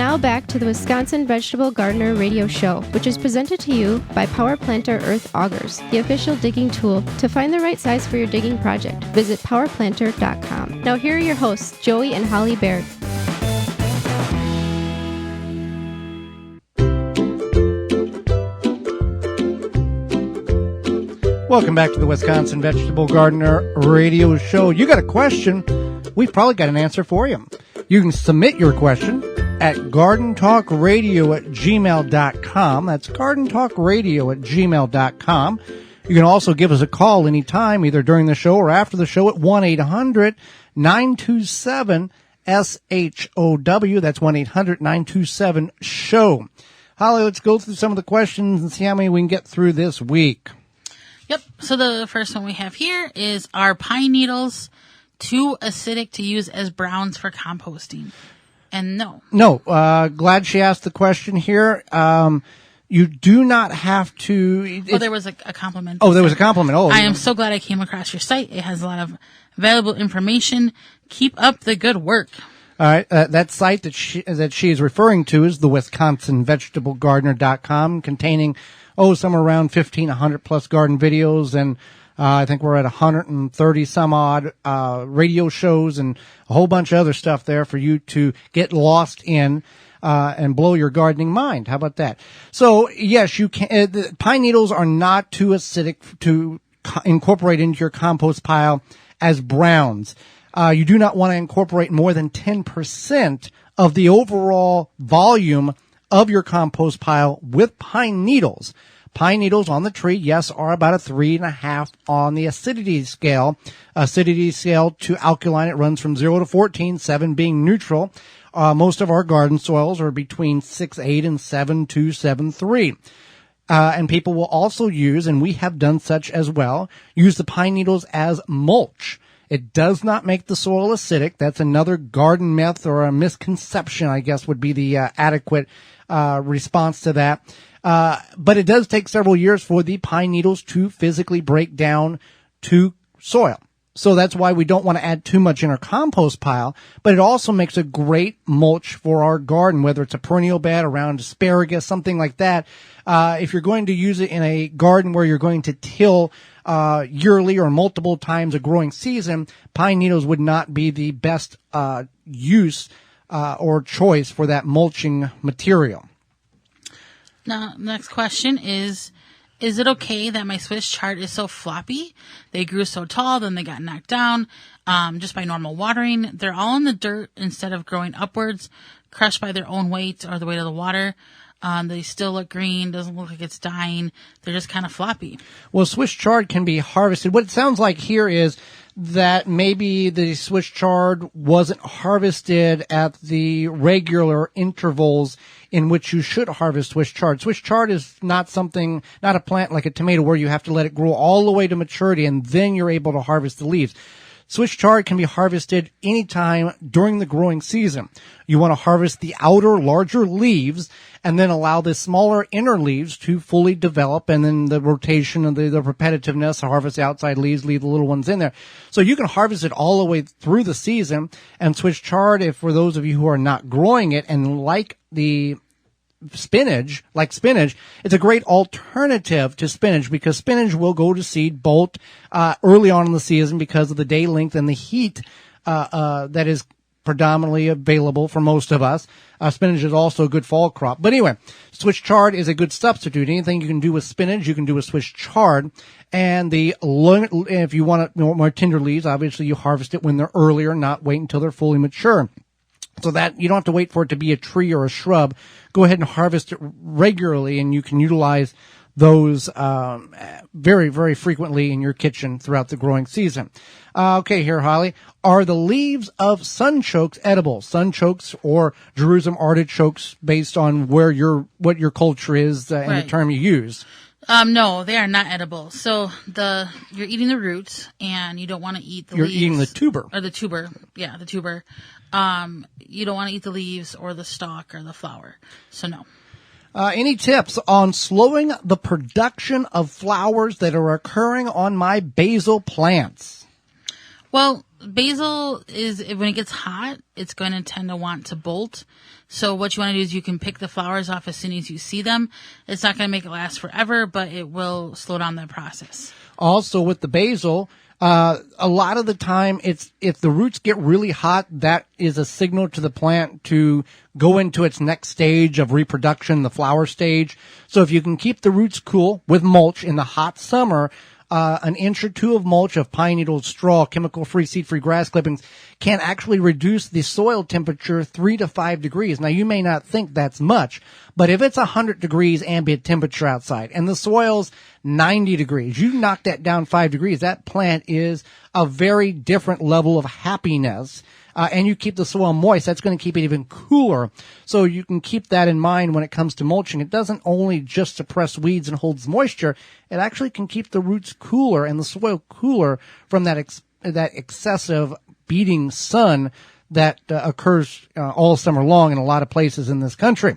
Now back to the Wisconsin Vegetable Gardener Radio Show, which is presented to you by Power Planter Earth Augers, the official digging tool. To find the right size for your digging project, visit powerplanter.com. Now here are your hosts, Joey and Holly Baird. Welcome back to the Wisconsin Vegetable Gardener Radio Show. You got a question? We've probably got an answer for you. You can submit your question at gardentalkradio@gmail.com. That's gardentalkradio@gmail.com. You can also give us a call anytime, either during the show or after the show at 1-800-927-SHOW. That's 1-800-927-SHOW. Holly, let's go through some of the questions and see how many we can get through this week. Yep. So the first one we have here is, are pine needles too acidic to use as browns for composting? And no. No. Glad she asked the question here. You do not have to. There was a compliment. Oh, there was a compliment. Oh, I am so glad I came across your site. It has a lot of valuable information. Keep up the good work. All right. That site that she is referring to is the WisconsinVegetableGardener.com, containing somewhere around 1,500 plus garden videos, and I think we're at 130 some odd radio shows and a whole bunch of other stuff there for you to get lost in and blow your gardening mind. How about that? So yes, you can. The pine needles are not too acidic to incorporate into your compost pile as browns. You do not want to incorporate more than 10% of the overall volume of your compost pile with pine needles. Pine needles on the tree, yes, are about a 3.5 on the acidity scale. Acidity scale to alkaline, it runs from 0 to 14, 7 being neutral. Most of our garden soils are between 6.8 and 7.2, 7.3. And people will also use, and we have done such as well, use the pine needles as mulch. It does not make the soil acidic. That's another garden myth or a misconception, I guess, would be the adequate response to that. But it does take several years for the pine needles to physically break down to soil. So that's why we don't want to add too much in our compost pile, but it also makes a great mulch for our garden, whether it's a perennial bed around asparagus, something like that. If you're going to use it in a garden where you're going to till yearly or multiple times a growing season, pine needles would not be the best use or choice for that mulching material. Now, next question is it okay that my Swiss chard is so floppy? They grew so tall, then they got knocked down just by normal watering. They're all in the dirt instead of growing upwards, crushed by their own weight or the weight of the water. They still look green, doesn't look like it's dying. They're just kind of floppy. Well, Swiss chard can be harvested. What it sounds like here is that maybe the Swiss chard wasn't harvested at the regular intervals in which you should harvest Swiss chard. Swiss chard is not a plant like a tomato where you have to let it grow all the way to maturity and then you're able to harvest the leaves. Swiss chard can be harvested anytime during the growing season. You want to harvest the outer, larger leaves and then allow the smaller inner leaves to fully develop, and then the rotation and the repetitiveness, harvest the outside leaves, leave the little ones in there. So you can harvest it all the way through the season. And Swiss chard, if for those of you who are not growing it and like spinach, it's a great alternative to spinach because spinach will go to seed bolt early on in the season because of the day length and the heat that is predominantly available for most of us. Spinach is also a good fall crop. But anyway, Swiss chard is a good substitute. Anything you can do with spinach, you can do with Swiss chard. And if you want more tender leaves, obviously you harvest it when they're earlier, not wait until they're fully mature. So that you don't have to wait for it to be a tree or a shrub. Go ahead and harvest it regularly, and you can utilize those very, very frequently in your kitchen throughout the growing season. Okay, here, Holly. Are the leaves of sunchokes edible? Sunchokes or Jerusalem artichokes, based on what your culture is and the term you use. No, they are not edible. So you're eating the roots, and you don't want to eat the leaves. You're eating the tuber. Or the tuber. Yeah, the tuber. You don't want to eat the leaves or the stalk or the flower. So no. Any tips on slowing the production of flowers that are occurring on my basil plants? Well, basil is, when it gets hot, it's going to tend to want to bolt. So what you want to do is you can pick the flowers off as soon as you see them. It's not going to make it last forever, but it will slow down that process. Also, with the basil, a lot of the time, if the roots get really hot, that is a signal to the plant to go into its next stage of reproduction, the flower stage. So if you can keep the roots cool with mulch in the hot summer, an inch or two of mulch of pine needle straw, chemical-free, seed-free grass clippings can actually reduce the soil temperature 3 to 5 degrees. Now, you may not think that's much, but if it's 100 degrees ambient temperature outside and the soil's 90 degrees, you knock that down 5 degrees, that plant is a very different level of happiness. And you keep the soil moist, that's going to keep it even cooler. So you can keep that in mind when it comes to mulching. It doesn't only just suppress weeds and holds moisture, it actually can keep the roots cooler and the soil cooler from that excessive beating sun that occurs all summer long in a lot of places in this country.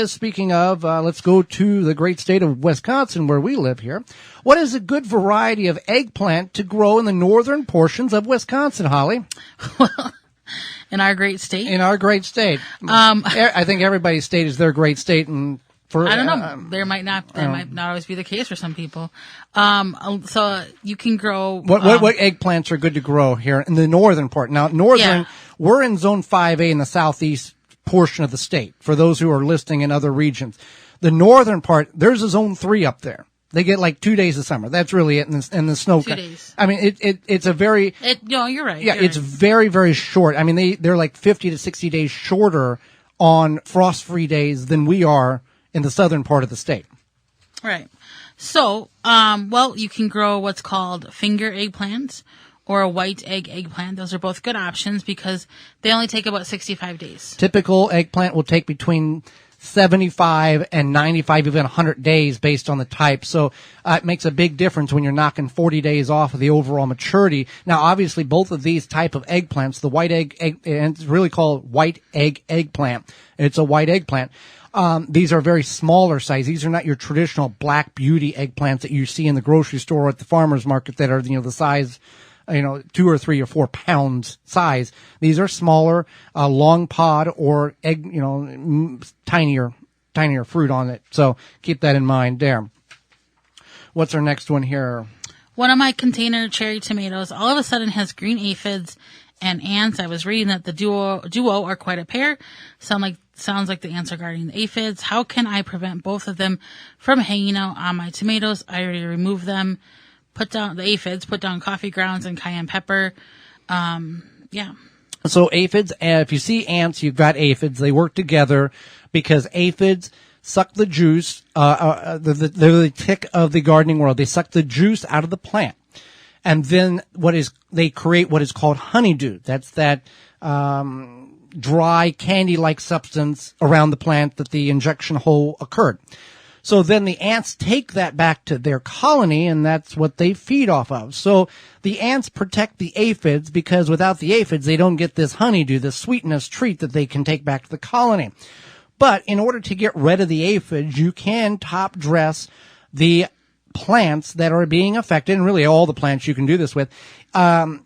Speaking of, let's go to the great state of Wisconsin where we live here. What is a good variety of eggplant to grow in the northern portions of Wisconsin, Holly? Well, in our great state? In our great state. I think everybody's state is their great state, and I don't know. That might not always be the case for some people. So you can grow. What eggplants are good to grow here in the northern part? Now, we're in zone 5A in the southeast portion of the state, for those who are listening in other regions. The northern part, there's a zone 3 up there. They get like 2 days of summer. That's really it. And the snow. 2 days. I mean, it's a very. No, you're right. Yeah, it's very, very short. I mean, they're like 50 to 60 days shorter on frost-free days than we are in the southern part of the state. Right. So, you can grow what's called finger eggplants or a white eggplant. Those are both good options because they only take about 65 days. Typical eggplant will take between 75 and 95, even 100 days based on the type. So it makes a big difference when you're knocking 40 days off of the overall maturity. Now, obviously, both of these type of eggplants, the white egg and it's really called white eggplant. It's a white eggplant. These are very smaller size. These are not your traditional black beauty eggplants that you see in the grocery store or at the farmer's market that are, the size, 2 or 3 or 4 pounds size. These are smaller, long pod or egg, tinier fruit on it. So keep that in mind there. What's our next one here? One of my container cherry tomatoes all of a sudden has green aphids and ants. I was reading that the duo are quite a pair. Sounds like the ants are guarding the aphids. How can I prevent both of them from hanging out on my tomatoes? I already removed them. Put down the aphids, put down coffee grounds and cayenne pepper. So aphids, if you see ants, you've got aphids. They work together because aphids suck the juice. They're the tick of the gardening world. They suck the juice out of the plant. And then they create what is called honeydew. That's that, dry candy-like substance around the plant that the injection hole occurred. So then the ants take that back to their colony, and that's what they feed off of. So the ants protect the aphids because without the aphids, they don't get this honeydew, this sweetness treat that they can take back to the colony. But in order to get rid of the aphids, you can top dress the plants that are being affected, and really all the plants you can do this with worm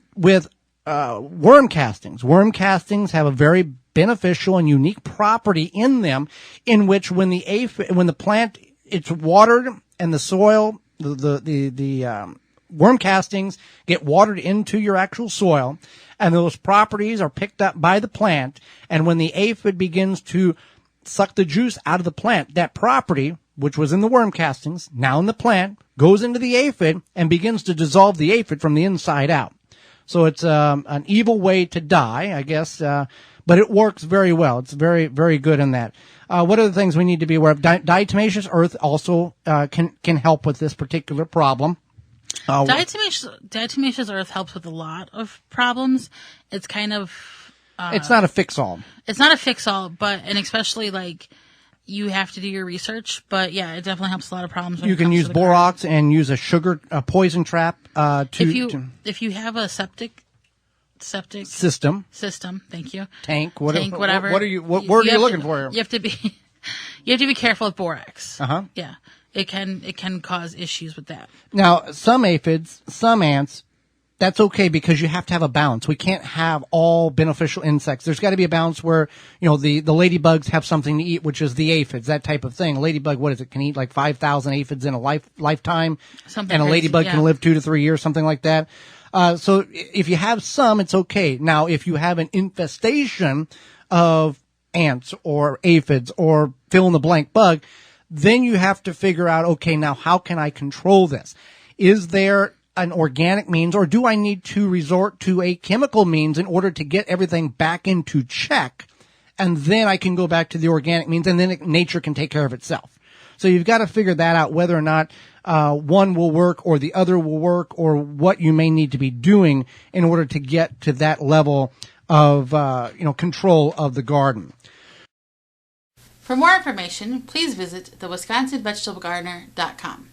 castings. Worm castings have a very beneficial and unique property in them, in which when the plant it's watered and the soil, the worm castings get watered into your actual soil, and those properties are picked up by the plant. And when the aphid begins to suck the juice out of the plant, that property, which was in the worm castings, now in the plant, goes into the aphid and begins to dissolve the aphid from the inside out. So it's an evil way to die, I guess, but it works very well. It's very, very good in that. What are the things we need to be aware of? Diatomaceous earth also can help with this particular problem. Diatomaceous earth helps with a lot of problems. It's kind of... it's not a fix-all. It's not a fix-all, and especially you have to do your research, but yeah, it definitely helps a lot of problems. You can use borax and use a poison trap if you have a septic system. Thank you. Tank, whatever. Whatever. What word are you looking for here? You have to be careful with borax. Yeah. It can cause issues with that. Now, some aphids, some ants that's okay, because you have to have a balance. We can't have all beneficial insects. There's got to be a balance where, the ladybugs have something to eat, which is the aphids, that type of thing. A ladybug, what is it, can eat like 5,000 aphids in a lifetime. Something and a crazy, ladybug yeah. can live 2 to 3 years, something like that. So if you have some, it's okay. Now, if you have an infestation of ants or aphids or fill in the blank bug, then you have to figure out, okay, now how can I control this? Is there an organic means, or do I need to resort to a chemical means in order to get everything back into check? And then I can go back to the organic means, and then nature can take care of itself. So you've got to figure that out, whether or not one will work or the other will work, or what you may need to be doing in order to get to that level of control of the garden. For more information, please visit thewisconsinvegetablegardener.com.